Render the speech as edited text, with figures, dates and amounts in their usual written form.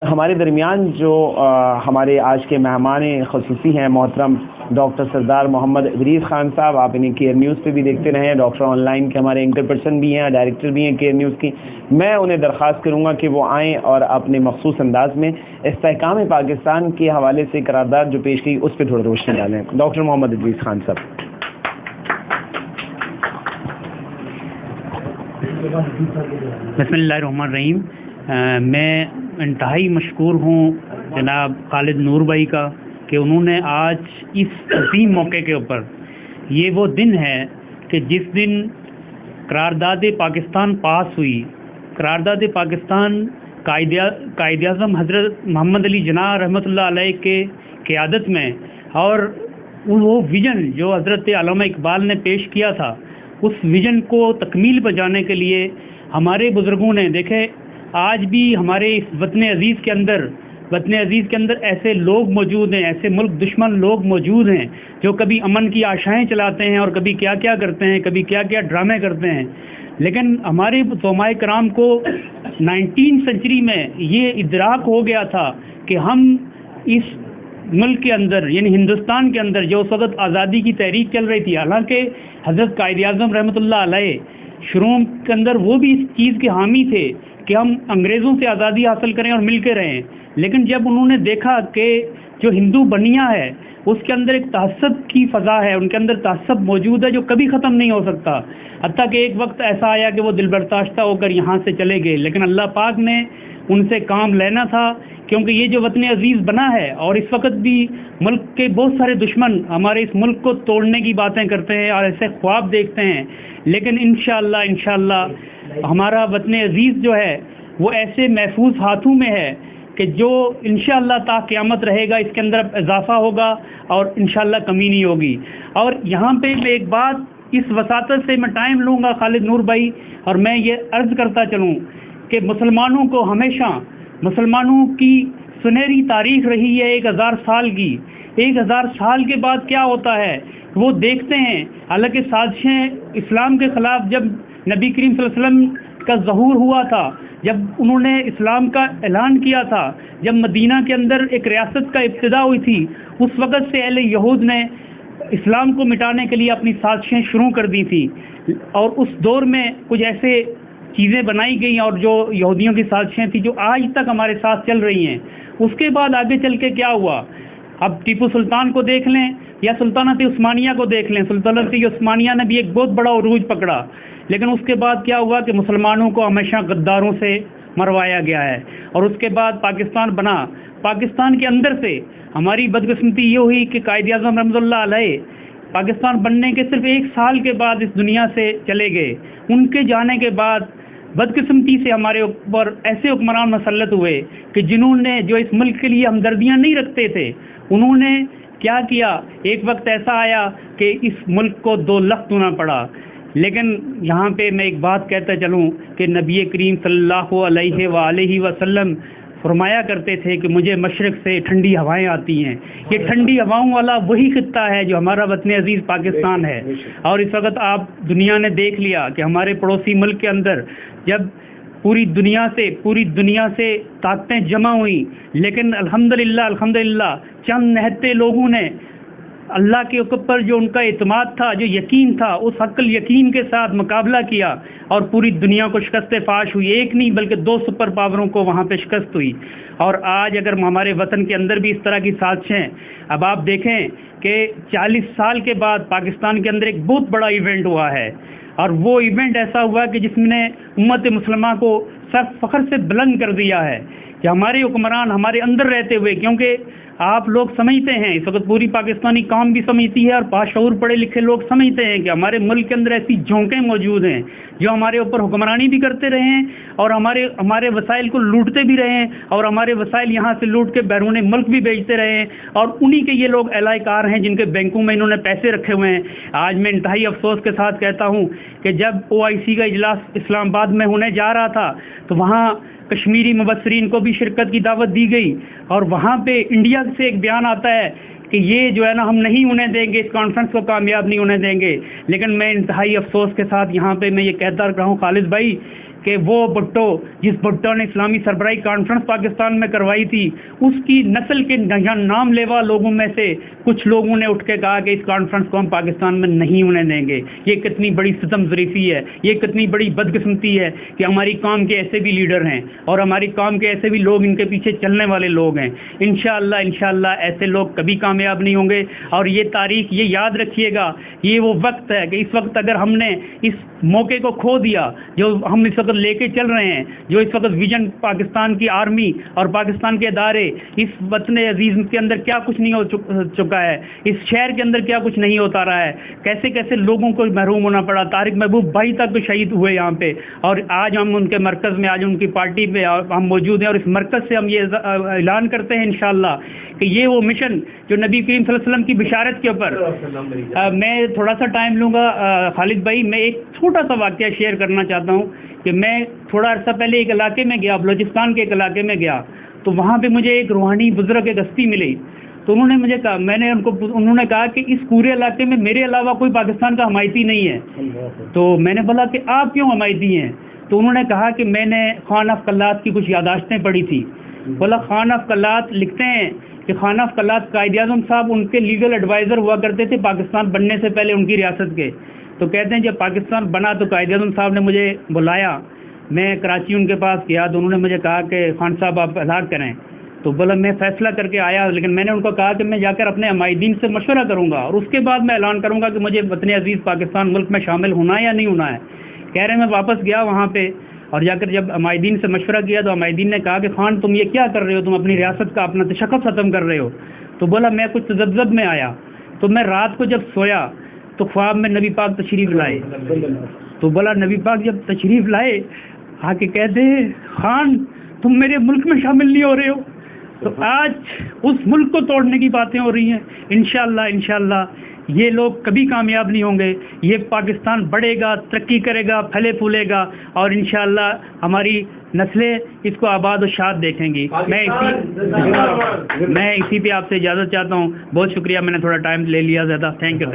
ہمارے درمیان جو ہمارے آج کے مہمان خصوصی ہیں محترم ڈاکٹر سردار محمد ادریس خان صاحب، آپ انہیں کیئر نیوز پہ بھی دیکھتے رہے ہیں، ڈاکٹر آن لائن کے ہمارے اینکر پرسن بھی ہیں، ڈائریکٹر بھی ہیں کیئر نیوز کی۔ میں انہیں درخواست کروں گا کہ وہ آئیں اور اپنے مخصوص انداز میں استحکام پاکستان کے حوالے سے قرارداد جو پیش کی اس پہ تھوڑا روشنی ڈالیں۔ ڈاکٹر محمد ادریس خان صاحب۔ بسم اللہ الرحمن الرحیم۔ میں انتہائی مشکور ہوں جناب خالد نور بھائی کا کہ انہوں نے آج اس عظیم موقع کے اوپر، یہ وہ دن ہے کہ جس دن قرارداد پاکستان پاس ہوئی، قرارداد پاکستان قائد اعظم حضرت محمد علی جناح رحمۃ اللہ علیہ کے قیادت میں، اور وہ ویژن جو حضرت علامہ اقبال نے پیش کیا تھا، اس ویژن کو تکمیل پر جانے کے لیے ہمارے بزرگوں نے دیکھے آج بھی ہمارے اس وطن عزیز کے اندر ایسے لوگ موجود ہیں، ایسے ملک دشمن لوگ موجود ہیں جو کبھی امن کی آشائیں چلاتے ہیں اور کبھی کیا کیا کرتے ہیں، کبھی کیا کیا ڈرامے کرتے ہیں۔ لیکن ہمارے علماء کرام کو 19 سینچری میں یہ ادراک ہو گیا تھا کہ ہم اس ملک کے اندر یعنی ہندوستان کے اندر جو اس وقت آزادی کی تحریک چل رہی تھی، حالانکہ حضرت قائد اعظم رحمۃ اللہ علیہ شروع کے اندر وہ بھی اس چیز کے حامی تھے کہ ہم انگریزوں سے آزادی حاصل کریں اور مل کے رہیں، لیکن جب انہوں نے دیکھا کہ جو ہندو بنیاں ہے اس کے اندر ایک تعصب کی فضا ہے، ان کے اندر تعصب موجود ہے جو کبھی ختم نہیں ہو سکتا، حتیٰ کہ ایک وقت ایسا آیا کہ وہ دل برداشتہ ہو کر یہاں سے چلے گئے، لیکن اللہ پاک نے ان سے کام لینا تھا، کیونکہ یہ جو وطن عزیز بنا ہے اور اس وقت بھی ملک کے بہت سارے دشمن ہمارے اس ملک کو توڑنے کی باتیں کرتے ہیں اور ایسے خواب دیکھتے ہیں، لیکن انشاءاللہ ہمارا وطن عزیز جو ہے وہ ایسے محفوظ ہاتھوں میں ہے کہ جو انشاءاللہ تا قیامت رہے گا، اس کے اندر اضافہ ہوگا اور انشاءاللہ کمی نہیں ہوگی۔ اور یہاں پہ میں ایک بات اس وساطت سے میں ٹائم لوں گا خالد نور بھائی، اور میں یہ عرض کرتا چلوں کہ مسلمانوں کو ہمیشہ مسلمانوں کی سنہری تاریخ رہی ہے 1000 سال کی۔ 1000 سال کے بعد کیا ہوتا ہے وہ دیکھتے ہیں، حالانکہ سازشیں اسلام کے خلاف جب نبی کریم صلی اللہ علیہ وسلم کا ظہور ہوا تھا، جب انہوں نے اسلام کا اعلان کیا تھا، جب مدینہ کے اندر ایک ریاست کا ابتدا ہوئی تھی، اس وقت سے اہل یہود نے اسلام کو مٹانے کے لیے اپنی سازشیں شروع کر دی تھی، اور اس دور میں کچھ ایسے چیزیں بنائی گئیں اور جو یہودیوں کی سازشیں تھیں جو آج تک ہمارے ساتھ چل رہی ہیں۔ اس کے بعد آگے چل کے کیا ہوا، اب ٹیپو سلطان کو دیکھ لیں یا سلطنت عثمانیہ کو دیکھ لیں، سلطنت عثمانیہ نے بھی ایک بہت بڑا عروج پکڑا، لیکن اس کے بعد کیا ہوا کہ مسلمانوں کو ہمیشہ غداروں سے مروایا گیا ہے، اور اس کے بعد پاکستان بنا۔ پاکستان کے اندر سے ہماری بدقسمتی یہ ہوئی کہ قائد اعظم رحمۃ اللہ علیہ پاکستان بننے کے صرف 1 سال کے بعد اس دنیا سے چلے گئے۔ ان کے جانے کے بعد بدقسمتی سے ہمارے اوپر ایسے حکمران مسلط ہوئے کہ جنہوں نے جو اس ملک کے لیے ہمدردیاں نہیں رکھتے تھے، انہوں نے کیا کیا، ایک وقت ایسا آیا کہ اس ملک کو 2 لخت ہونا پڑا۔ لیکن یہاں پہ میں ایک بات کہتا چلوں کہ نبی کریم صلی اللہ علیہ وآلہ وسلم فرمایا کرتے تھے کہ مجھے مشرق سے ٹھنڈی ہوائیں آتی ہیں۔ یہ ٹھنڈی ہواؤں والا وہی خطہ ہے جو ہمارا وطن عزیز پاکستان ہے، اور اس وقت آپ دنیا نے دیکھ لیا کہ ہمارے پڑوسی ملک کے اندر جب پوری دنیا سے طاقتیں جمع ہوئیں، لیکن الحمدللہ چند نہتے لوگوں نے اللہ کے اوپر جو ان کا اعتماد تھا، جو یقین تھا، اس عقل یقین کے ساتھ مقابلہ کیا اور پوری دنیا کو شکست فاش ہوئی۔ ایک نہیں بلکہ 2 سپر پاوروں کو وہاں پہ شکست ہوئی، اور آج اگر ہمارے وطن کے اندر بھی اس طرح کی سازشیں، اب آپ دیکھیں کہ 40 سال کے بعد پاکستان کے اندر ایک بہت بڑا ایونٹ ہوا ہے، اور وہ ایونٹ ایسا ہوا کہ جس نے امت مسلمہ کو سر فخر سے بلند کر دیا ہے کہ ہمارے حکمران ہمارے اندر رہتے ہوئے، کیونکہ آپ لوگ سمجھتے ہیں، اس وقت پوری پاکستانی قوم بھی سمجھتی ہے اور باشعور پڑھے لکھے لوگ سمجھتے ہیں کہ ہمارے ملک کے اندر ایسی جھونکیں موجود ہیں جو ہمارے اوپر حکمرانی بھی کرتے رہے ہیں اور ہمارے وسائل کو لوٹتے بھی رہے ہیں، اور ہمارے وسائل یہاں سے لوٹ کے بیرون ملک بھی بیچتے رہے ہیں، اور انہی کے یہ لوگ اہلِ کار ہیں جن کے بینکوں میں انہوں نے پیسے رکھے ہوئے ہیں۔ آج میں انتہائی افسوس کے ساتھ کہتا ہوں کہ جب OIC کا اجلاس اسلام آباد میں ہونے جا رہا تھا تو وہاں کشمیری مبصرین کو بھی شرکت کی دعوت دی گئی، اور وہاں پہ انڈیا سے ایک بیان آتا ہے کہ یہ جو ہے نا ہم نہیں انہیں دیں گے، اس کانفرنس کو کامیاب نہیں ہونے دیں گے۔ لیکن میں انتہائی افسوس کے ساتھ یہاں پہ میں یہ کہتا رہا ہوں خالد بھائی کہ وہ بھٹو جس بھٹو نے اسلامی سربراہی کانفرنس پاکستان میں کروائی تھی، اس کی نسل کے نام لیوا لوگوں میں سے کچھ لوگوں نے اٹھ کے کہا کہ اس کانفرنس کو ہم پاکستان میں نہیں ہونے دیں گے۔ یہ کتنی بڑی ستم ظریفی ہے، یہ کتنی بڑی بدقسمتی ہے کہ ہماری قوم کے ایسے بھی لیڈر ہیں اور ہماری قوم کے ایسے بھی لوگ ان کے پیچھے چلنے والے لوگ ہیں۔ انشاءاللہ ایسے لوگ کبھی کامیاب نہیں ہوں گے۔ اور یہ تاریخ، یہ یاد رکھیے گا، یہ وہ وقت ہے کہ اس وقت اگر ہم نے اس موقع کو کھو دیا جو ہم اس وقت لے کے چل رہے ہیں، جو اس وقت ویژن پاکستان کی آرمی اور پاکستان کے ادارے، اس وطن عزیز کے اندر کیا کچھ نہیں ہو چکا ہے، اس شہر کے اندر کیا کچھ نہیں ہوتا رہا ہے، کیسے کیسے لوگوں کو محروم ہونا پڑا۔ طارق محبوب بھائی تک تو شہید ہوئے یہاں پہ، اور آج ہم ان کے مرکز میں، آج ان کی پارٹی پہ ہم موجود ہیں، اور اس مرکز سے ہم یہ اعلان کرتے ہیں انشاءاللہ کہ یہ وہ مشن جو نبی کریم صلی اللہ علیہ وسلم کی بشارت کے اوپر۔ میں تھوڑا سا ٹائم لوں گا خالد بھائی، میں ایک چھوٹا سا واقعہ شیئر کرنا چاہتا ہوں کہ میں تھوڑا عرصہ پہلے ایک علاقے میں گیا، بلوچستان کے ایک علاقے میں گیا، تو وہاں پہ مجھے ایک روحانی بزرگ ایک ہستی ملی، تو انہوں نے مجھے کہا، انہوں نے کہا کہ اس پورے علاقے میں میرے علاوہ کوئی پاکستان کا حمایتی نہیں ہے۔ تو میں نے بولا کہ آپ کیوں حمایتی ہیں؟ تو انہوں نے کہا کہ میں نے خان آف قلات کی کچھ یادداشتیں پڑھی تھی۔ بولا خان آف قلات لکھتے ہیں کہ خان آف قلات قائد اعظم صاحب ان کے لیگل ایڈوائزر ہوا کرتے تھے پاکستان بننے سے پہلے ان کی ریاست کے۔ تو کہتے ہیں جب پاکستان بنا تو قائد اعظم صاحب نے مجھے بلایا، میں کراچی ان کے پاس گیا تو انہوں نے مجھے کہا کہ خان صاحب آپ اعلان کریں۔ تو بولا میں فیصلہ کر کے آیا، لیکن میں نے ان کو کہا کہ میں جا کر اپنے عمائدین سے مشورہ کروں گا اور اس کے بعد میں اعلان کروں گا کہ مجھے وطن عزیز پاکستان ملک میں شامل ہونا ہے یا نہیں ہونا ہے۔ کہہ رہے ہیں میں واپس گیا وہاں پہ، اور جا کر جب عمائدین سے مشورہ کیا تو عمائدین نے کہا کہ خان تم یہ کیا کر رہے ہو، تم اپنی ریاست کا اپنا تشخص ختم کر رہے ہو۔ تو بولا میں کچھ تذبذب میں آیا، تو میں رات کو جب سویا تو خواب میں نبی پاک تشریف لائے، تو بولا نبی پاک جب تشریف لائے آ کے کہتے ہیں خان تم میرے ملک میں شامل نہیں ہو رہے ہو۔ تو آج اس ملک کو توڑنے کی باتیں ہو رہی ہیں۔ انشاءاللہ یہ لوگ کبھی کامیاب نہیں ہوں گے۔ یہ پاکستان بڑھے گا، ترقی کرے گا، پھلے پھولے گا، اور انشاءاللہ ہماری نسلیں اس کو آباد و شاد دیکھیں گی۔ میں اسی پہ آپ سے اجازت چاہتا ہوں۔ بہت شکریہ، میں نے تھوڑا ٹائم لے لیا زیادہ۔ Thank you.